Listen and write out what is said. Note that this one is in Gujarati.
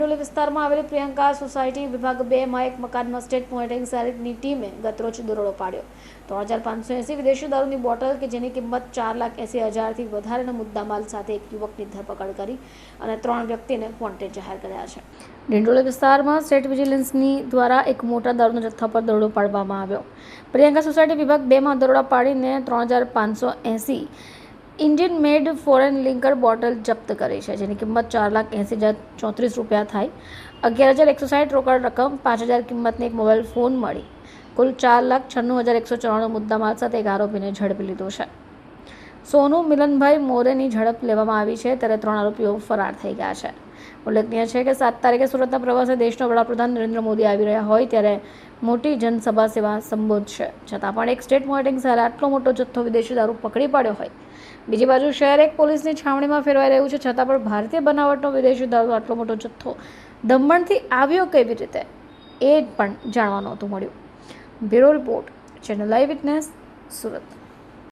ડિંડોલી વિસ્તારમાં આવેલી પ્રિયંકા સોસાયટી વિભાગ 2 માં એક મકાનમાં સ્ટેટ મોનિટરિંગ સેલની ટીમે ગતરોજ દરોડો પાડ્યો. 3580 વિદેશી દારૂની બોટલ કે જેની કિંમત 4,80,000થી વધારેના મુદ્દામાલ સાથે એક યુવકની ધરપકડ કરી અને 3 વ્યક્તિને વોન્ટેડ જાહેર કર્યા છે. ડિંડોલી વિસ્તારમાં સ્ટેટ વિજિલન્સની દ્વારા એક મોટા દારૂના જથ્થા પર દરોડો પાડવામાં આવ્યો. પ્રિયંકા સોસાયટી વિભાગ 2 માં દરોડા પાડીને 3580 ઇન્ડિયન મેડ ફોરેન લિંકર બોટલ જપ્ત કરી છે, જેની કિંમત 4,80,034 રૂપિયા થાય. 11,160 રોકડ રકમ, 5,000 કિંમતની એક મોબાઈલ ફોન મળી કુલ 4,96,194 મુદ્દામાલ સાથે એક આરોપીને ઝડપી લીધો છે. સોનુ મિલનભાઈ મોરેની ઝડપ લેવામાં આવી છે, ત્યારે 3 આરોપીઓ ફરાર થઈ ગયા છે. ઉલ્લેખનીય છે કે 7 તારીખે સુરતના પ્રવાસે દેશના વડાપ્રધાન નરેન્દ્ર મોદી આવી રહ્યા હોય ત્યારે મોટી જનસભા સેવા સંબોધશે, છતાં પણ એક સ્ટેટ મોનિટરિંગ સેલે આટલો મોટો જથ્થો વિદેશી દારૂ પકડી પાડ્યો હોય. બીજી બાજુ શહેર એક પોલીસની છાવણીમાં ફેરવાઈ રહ્યું છે, છતાં પણ ભારતીય બનાવટનો વિદેશી દારૂ આટલો મોટો જથ્થો દમણથી આવ્યો કેવી રીતે એ પણ જાણવા નહોતું મળ્યું. Bureau report, channel live witness, Surat.